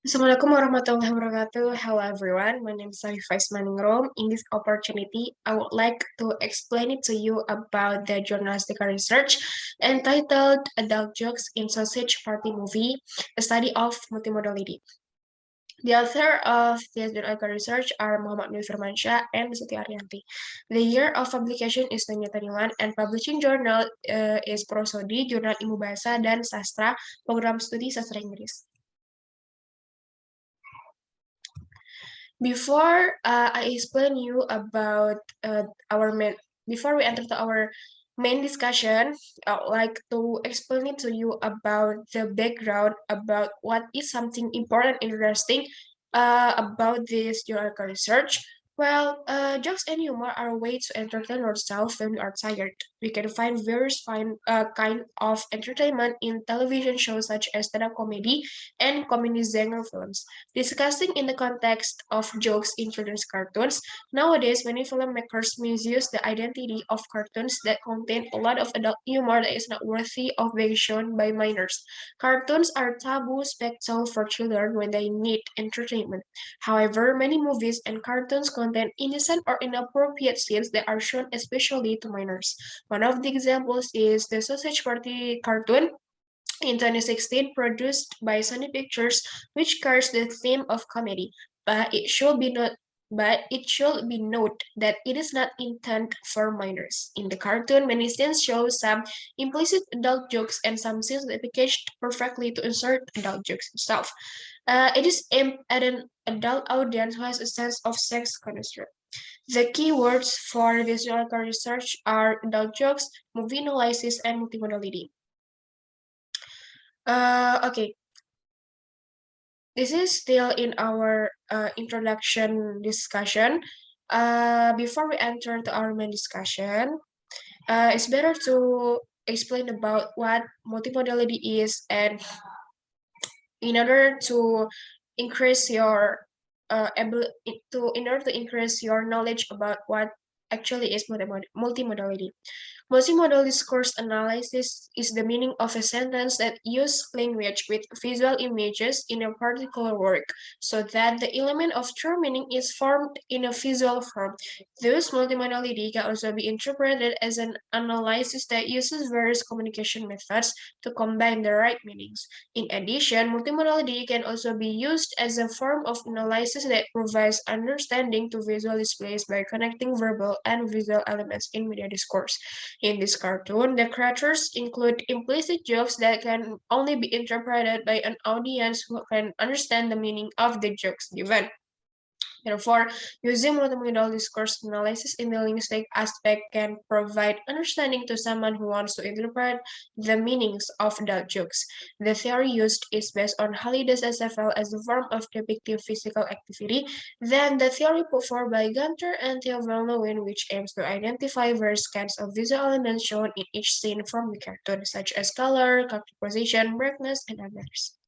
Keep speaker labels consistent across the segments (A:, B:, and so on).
A: Assalamualaikum warahmatullahi wabarakatuh. Hello everyone, my name is Hafifah Ningrum. In this opportunity, I would like to explain it to you about the journalistic research entitled Adult Jokes in Sausage Party Movie, a study of multimodality. The author of this journalistic research are Muhammad Nur Firmansyah and Siti Arianti. The year of publication is 2021 and publishing journal is Prosodi, Jurnal Ilmu Bahasa dan Sastra, Program Studi Sastra Inggris. Before I explain you about our main, before we enter to our main discussion, I would like to explain it to you about the background, about what is something important, interesting about this geographical research. Well, jokes and humor are a way to entertain ourselves when we are tired. We can find various kind of entertainment in television shows such as stand-up comedy and comedy genre films. Discussing in the context of jokes in children's cartoons, nowadays many filmmakers misuse the identity of cartoons that contain a lot of adult humor that is not worthy of being shown by minors. Cartoons are taboo spectacle for children when they need entertainment. However, many movies and cartoons contain innocent or inappropriate scenes that are shown especially to minors. One of the examples is the Sausage Party cartoon in 2016 produced by Sony Pictures, which carries the theme of comedy, but it should be noted that it is not intended for minors. In the cartoon, many scenes show some implicit adult jokes and some scenes that packaged perfectly to insert adult jokes itself. It is aimed at an adult audience who has a sense of sex construct. The keywords for this geographical research are adult jokes, movie analysis, and multimodality. Okay, this is still in our introduction discussion. Before we enter to our main discussion, it's better to explain about what multimodality is, and in order to increase your in order to increase your knowledge about what actually is multimodality. Multimodal discourse analysis is the meaning of a sentence that uses language with visual images in a particular work, so that the element of true meaning is formed in a visual form. Thus, multimodality can also be interpreted as an analysis that uses various communication methods to combine the right meanings. In addition, multimodality can also be used as a form of analysis that provides understanding to visual displays by connecting verbal and visual elements in media discourse. In this cartoon, the characters include implicit jokes that can only be interpreted by an audience who can understand the meaning of the jokes given. Therefore, using multimodal discourse analysis in the linguistic aspect can provide understanding to someone who wants to interpret the meanings of adult jokes. The theory used is based on Halliday's SFL as a form of depicting physical activity. Then, the theory put forward by Gunter and Theo Van Leeuwen, which aims to identify various kinds of visual elements shown in each scene from the cartoon, such as color, character position, brightness, and others.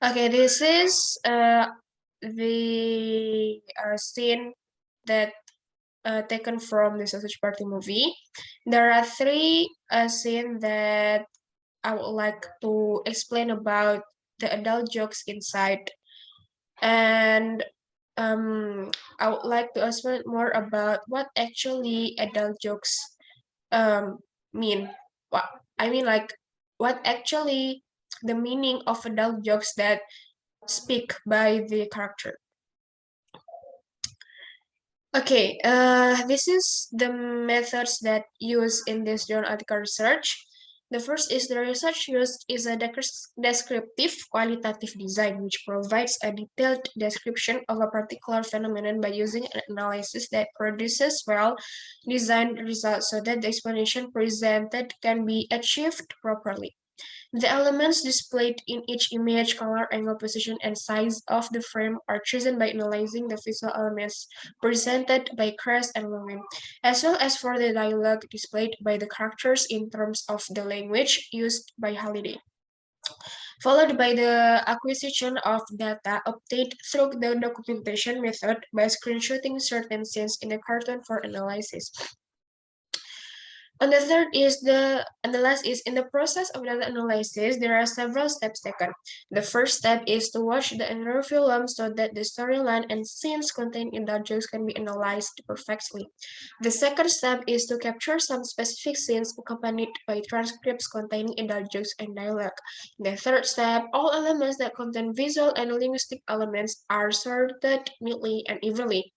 A: Okay, this is the scene that taken from the Sausage Party movie. There are three scenes that I would like to explain about the adult jokes inside, and I would like to explain more about what actually adult jokes um, mean. What I mean, like what actually the meaning of adult jokes that speak by the character. Okay, this is the methods that used in this journal article research. The first is the research used is a descriptive qualitative design, which provides a detailed description of a particular phenomenon by using an analysis that produces well-designed results so that the explanation presented can be achieved properly. The elements displayed in each image, color, angle, position, and size of the frame are chosen by analyzing the visual elements presented by Kress and Lewin, as well as for the dialogue displayed by the characters in terms of the language used by Halliday, followed by the acquisition of data obtained through the documentation method by screenshotting certain scenes in the cartoon for analysis. And the last is in the process of data analysis, there are several steps taken. The first step is to watch the entire film so that the storyline and scenes contained in the jokes can be analyzed perfectly. The second step is to capture some specific scenes accompanied by transcripts containing in jokes and dialogue. The third step, all elements that contain visual and linguistic elements are sorted neatly and evenly.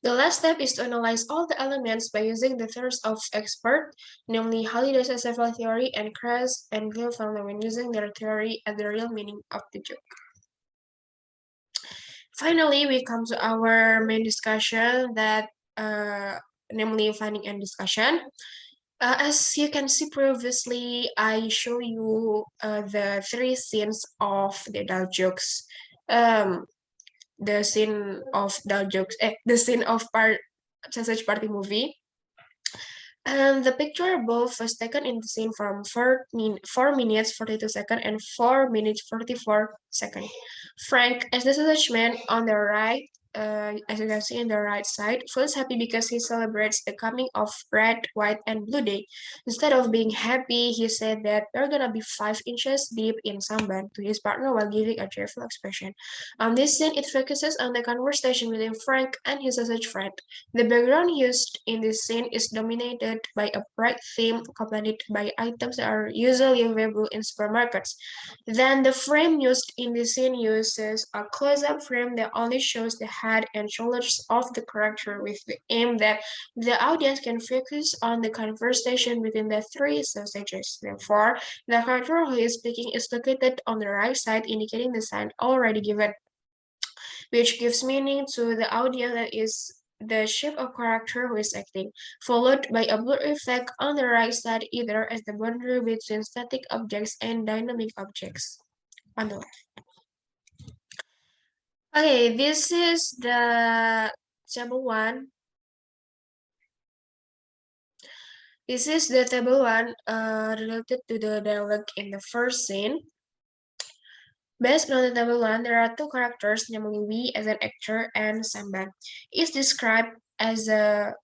A: The last step is to analyze all the elements by using the theories of experts, namely Halliday's several theory and Kress and Gilfillan when using their theory as the real meaning of the joke. Finally, we come to our main discussion that namely finding and discussion. As you can see previously, I show you the three scenes of the adult jokes. The scene of adult jokes, the scene of Sausage Party movie. And the picture above was taken in the scene from 4 minutes 42 seconds and 4 minutes 44 seconds. Frank, as the sausage man on the right, as you can see in the right side, feels happy because he celebrates the coming of red, white, and blue day. Instead of being happy, he said that we're gonna be 5 inches deep in samban to his partner while giving a cheerful expression. On this scene, it focuses on the conversation between Frank and his sausage friend. The background used in this scene is dominated by a bright theme accompanied by items that are usually available in supermarkets. Then the frame used in this scene uses a close-up frame that only shows the head and shoulders of the character with the aim that the audience can focus on the conversation between the three sausages. Therefore, the character who is speaking is located on the right side, indicating the sign already given, which gives meaning to the audience that is the shape of character who is acting, followed by a blur effect on the right side either as the boundary between static objects and dynamic objects on the left. Okay, this is the table one. This is the table one related to the dialogue in the first scene. Based on the table one, there are two characters, namely we as an actor and Samban. It's described as a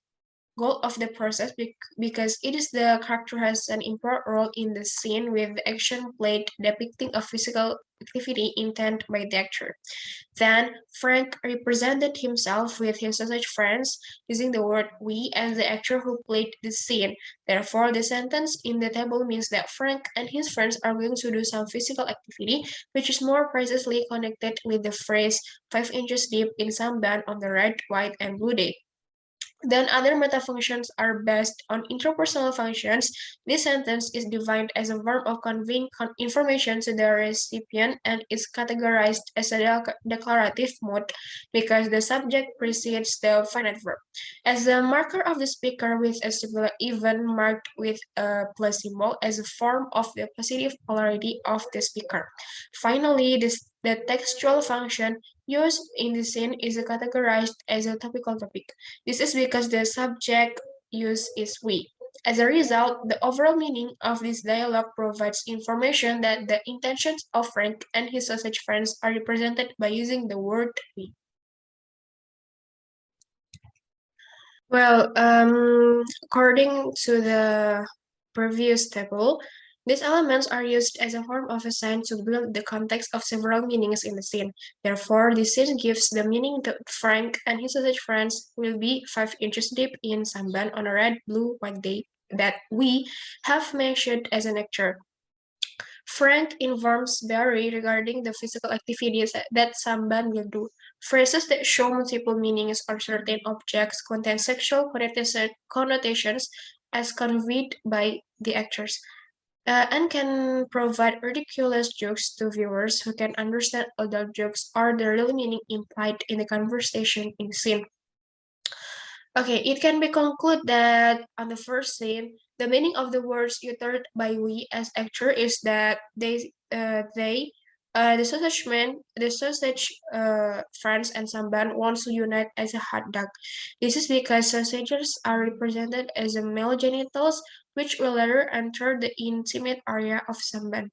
A: goal of the process because it is the character has an important role in the scene with the action played depicting a physical activity intended by the actor. Then Frank represented himself with his sausage friends using the word we as the actor who played the scene. Therefore, the sentence in the table means that Frank and his friends are going to do some physical activity, which is more precisely connected with the phrase 5 inches deep in samban on the red, white, and blue day. Then other metafunctions are based on interpersonal functions. This sentence is defined as a verb of conveying information to the recipient and is categorized as a declarative mode because the subject precedes the finite verb. As the marker of the speaker with a singular event marked with a plus symbol as a form of the positive polarity of the speaker. Finally, the textual function used in the scene is categorized as a topical topic. This is because the subject used is we. As a result, the overall meaning of this dialogue provides information that the intentions of Frank and his sausage friends are represented by using the word we. Well, according to the previous table, these elements are used as a form of a sign to build the context of several meanings in the scene. Therefore, this scene gives the meaning that Frank and his sausage friends will be 5 inches deep in samban on a red, blue, white day that we have mentioned as an actor. Frank informs Barry regarding the physical activities that Samban will do. Phrases that show multiple meanings or certain objects contain sexual connotations as conveyed by the actors, and can provide ridiculous jokes to viewers who can understand adult jokes or the real meaning implied in the conversation in the scene. Okay, it can be concluded that on the first scene, the meaning of the words uttered by we as actor is that the sausage man, the sausage friends and samban wants to unite as a hot dog. This is because sausages are represented as a male genitals, which will later enter the intimate area of samban.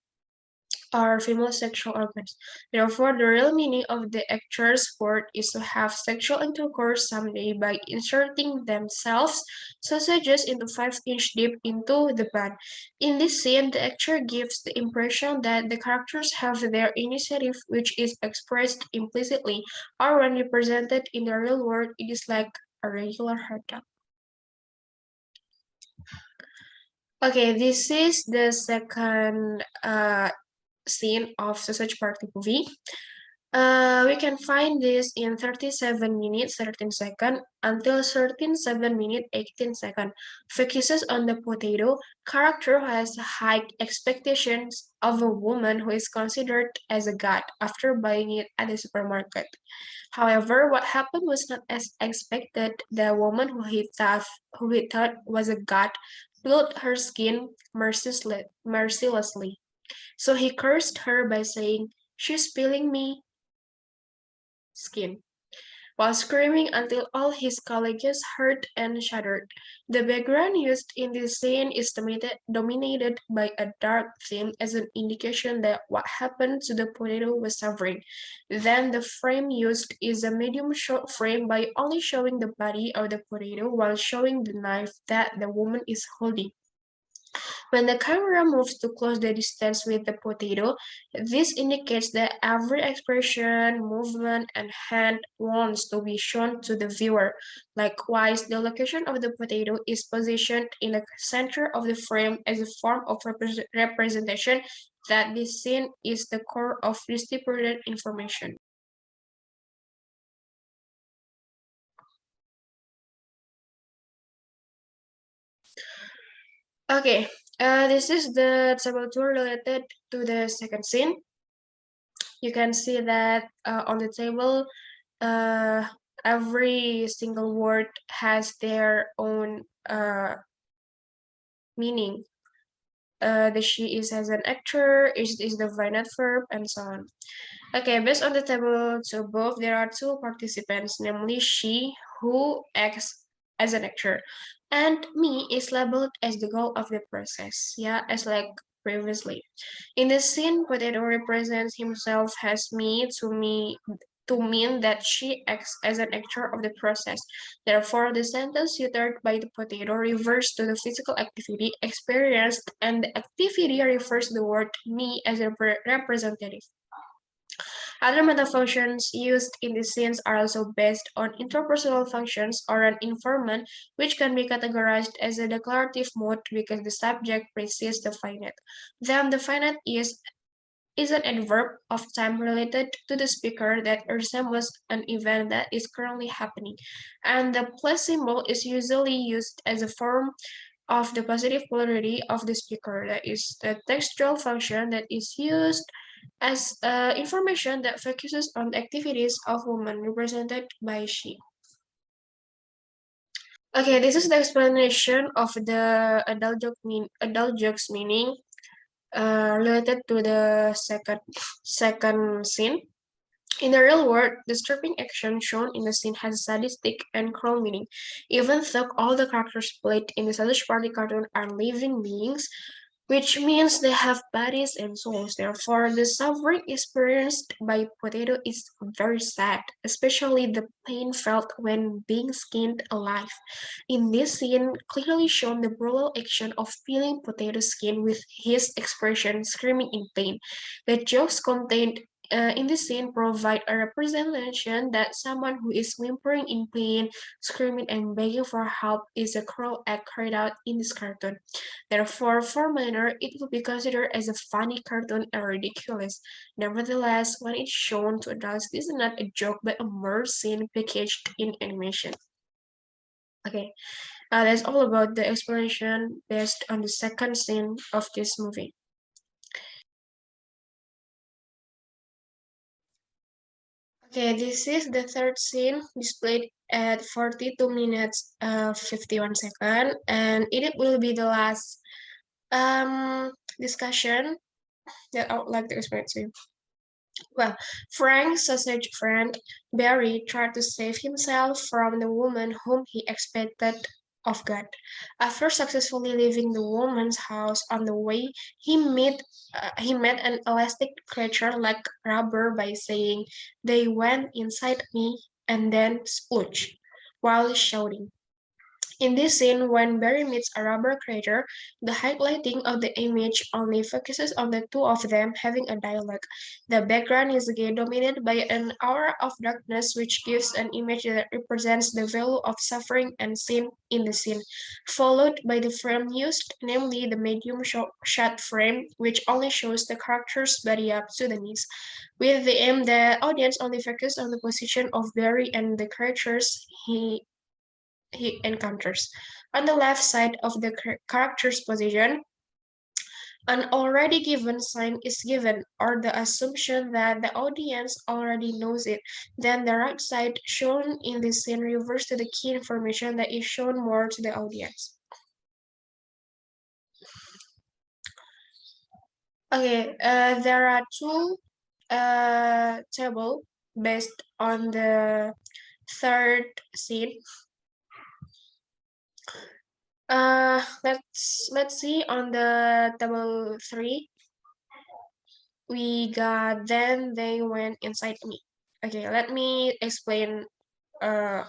A: are female sexual organs. Therefore, the real meaning of the actor's word is to have sexual intercourse someday by inserting themselves, sausages into 5 inch deep into the bun. In this scene, the actor gives the impression that the characters have their initiative, which is expressed implicitly, or when represented in the real world, it is like a regular hot dog. Okay, this is the second scene of Sausage Party movie. We can find this in 37 minutes 13 seconds until 13 minutes 18 seconds. Focuses on the potato character who has high expectations of a woman who is considered as a god after buying it at the supermarket. However, what happened was not as expected. The woman who he thought was a god peeled her skin mercilessly. So he cursed her by saying, "She's peeling me skin," while screaming until all his colleagues heard and shuddered. The background used in this scene is dominated by a dark theme as an indication that what happened to the potato was suffering. Then the frame used is a medium shot frame by only showing the body of the potato while showing the knife that the woman is holding. When the camera moves to close the distance with the potato, this indicates that every expression, movement, and hand wants to be shown to the viewer. Likewise, the location of the potato is positioned in the center of the frame as a form of representation that this scene is the core of distributed information. Okay, this is the table 2 related to the second scene. You can see that on the table, uh, every single word has their own meaning. The she is as an actor, is the finite verb, and so on. Okay, based on the table to above, there are two participants, namely she, who acts as an actor, and me is labeled as the goal of the process, yeah, as like previously. In the scene, Potato represents himself as me to mean that she acts as an actor of the process. Therefore, the sentence uttered by the potato refers to the physical activity experienced, and the activity refers to the word me as a representative. Other meta functions used in these scenes are also based on interpersonal functions or an informant, which can be categorized as a declarative mode because the subject precedes the finite. Then the finite is an adverb of time related to the speaker that resembles an event that is currently happening. And the plus symbol is usually used as a form of the positive polarity of the speaker. That is the textual function that is used as information that focuses on the activities of women represented by she. Okay, this is the explanation of the adult jokes meaning related to the second scene. In the real world, the stripping action shown in the scene has sadistic and cruel meaning. Even though all the characters played in the Sausage Party cartoon are living beings, which means they have bodies and souls. Therefore, the suffering experienced by Potato is very sad, especially the pain felt when being skinned alive. In this scene, clearly shown the brutal action of peeling Potato skin with his expression screaming in pain. The jokes contained in this scene provide a representation that someone who is whimpering in pain, screaming and begging for help is a cruel act carried out in this cartoon. Therefore, for minor, it will be considered as a funny cartoon and ridiculous. Nevertheless, when it's shown to adults, this is not a joke but a mere scene packaged in animation. Okay, that's all about the explanation based on the second scene of this movie. Okay, this is the third scene displayed at 42 minutes 51 seconds, and it will be the last discussion that I would like to explain to you. Well, Frank's sausage friend Barry tried to save himself from the woman whom he expected of God. After successfully leaving the woman's house on the way, he met an elastic creature like rubber by saying, "They went inside me," and then splooge, while shouting. In this scene, when Barry meets a rubber creature, the highlighting of the image only focuses on the two of them having a dialogue. The background is again dominated by an aura of darkness, which gives an image that represents the value of suffering and sin in the scene, followed by the frame used, namely the medium shot frame, which only shows the character's body up to the knees. With the aim, the audience only focuses on the position of Barry and the creatures he encounters. On the left side of the character's position, an already given sign is given, or the assumption that the audience already knows it. Then the right side, shown in the scene, refers to the key information that is shown more to the audience. Okay, there are two tables based on the third scene. Let's see on the table 3. We got then they went inside me. Okay, let me explain uh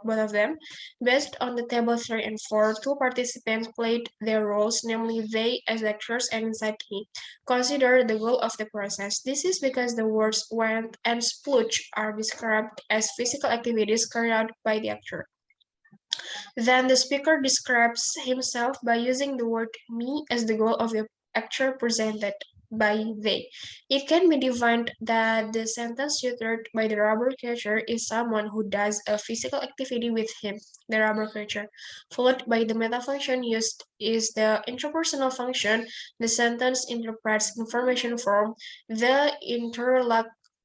A: both of them. Based on the table 3 and 4, two participants played their roles, namely they as actors and inside me. Consider the goal of the process. This is because the words went and splooge are described as physical activities carried out by the actor. Then the speaker describes himself by using the word me as the goal of the actor presented by they. It can be defined that the sentence uttered by the rubber catcher is someone who does a physical activity with him, the rubber catcher, followed by the meta function used is the interpersonal function. The sentence interprets information from the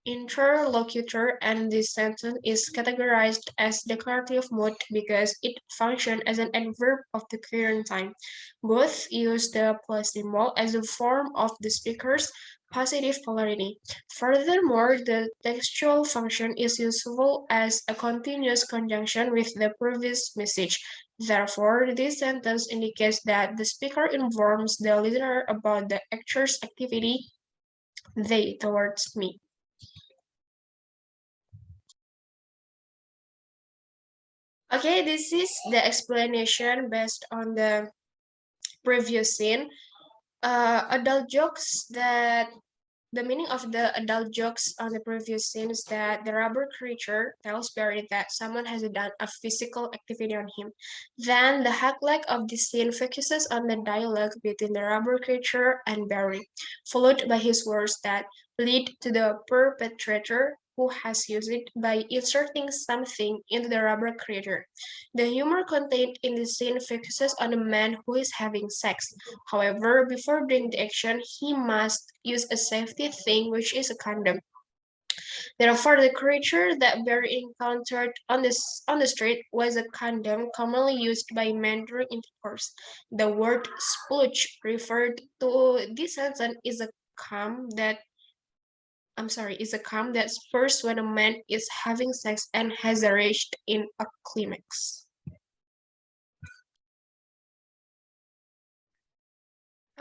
A: interlocutor, and this sentence is categorized as declarative mode because it functions as an adverb of the current time. Both use the plus symbol as a form of the speaker's positive polarity. Furthermore, the textual function is useful as a continuous conjunction with the previous message. Therefore, this sentence indicates that the speaker informs the listener about the actor's activity, they towards me. Okay, this is the explanation based on the previous scene. Adult jokes that the meaning of the adult jokes on the previous scene is that the rubber creature tells Barry that someone has done a physical activity on him. Then the highlight of the scene focuses on the dialogue between the rubber creature and Barry, followed by his words that lead to the perpetrator who has used it by inserting something into the rubber creature. The humor contained in the scene focuses on a man who is having sex. However, before doing the action, he must use a safety thing, which is a condom. Therefore, the creature that Barry encountered on the street was a condom commonly used by men during intercourse. The word splooge referred to this sentence is a cum that spurs when a man is having sex and has reached in a climax.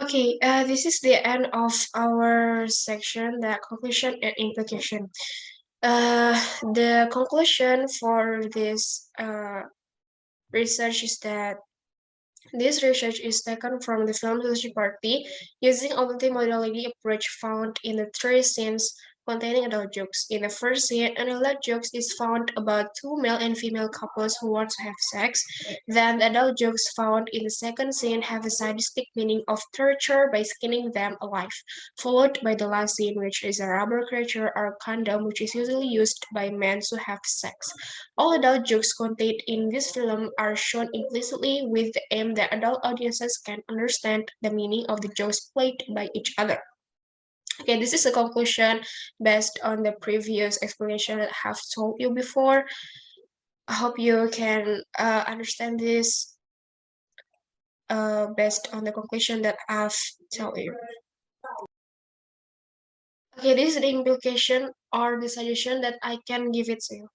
A: Okay, this is the end of our section, the conclusion and implication. Uh, the conclusion for this research is that this research is taken from the film Society Party using a multimodality approach found in the three scenes containing adult jokes. In the first scene, an adult joke is found about two male and female couples who want to have sex. Then the adult jokes found in the second scene have a sadistic meaning of torture by skinning them alive, followed by the last scene, which is a rubber creature or condom, which is usually used by men to have sex. All adult jokes contained in this film are shown implicitly with the aim that adult audiences can understand the meaning of the jokes played by each other. Okay, this is a conclusion based on the previous explanation that I have told you before. I hope you can understand this based on the conclusion that I've told you. Okay, this is the implication or the suggestion that I can give it to you.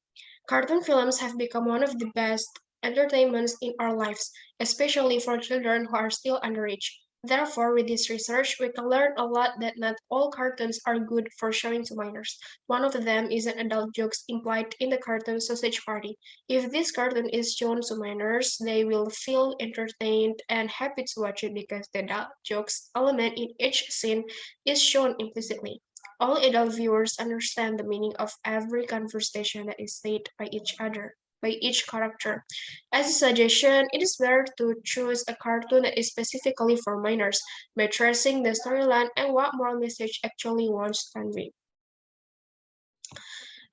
A: Cartoon films have become one of the best entertainments in our lives, especially for children who are still underage. Therefore, with this research, we can learn a lot that not all cartoons are good for showing to minors. One of them is an adult jokes implied in the cartoon Sausage Party. If this cartoon is shown to minors, they will feel entertained and happy to watch it because the adult jokes element in each scene is shown implicitly. All adult viewers understand the meaning of every conversation that is said by each character. As a suggestion, it is better to choose a cartoon that is specifically for minors by tracing the storyline and what moral message actually wants to convey.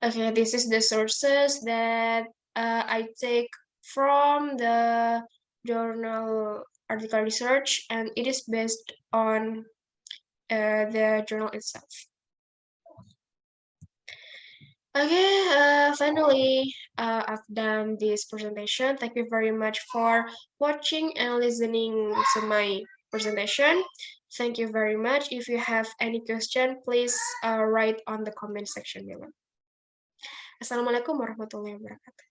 A: Okay, this is the sources that I take from the journal article research, and it is based on the journal itself. Okay, finally, I've done this presentation. Thank you very much for watching and listening to my presentation. Thank you very much. If you have any question, please write on the comment section below. Assalamualaikum warahmatullahi wabarakatuh.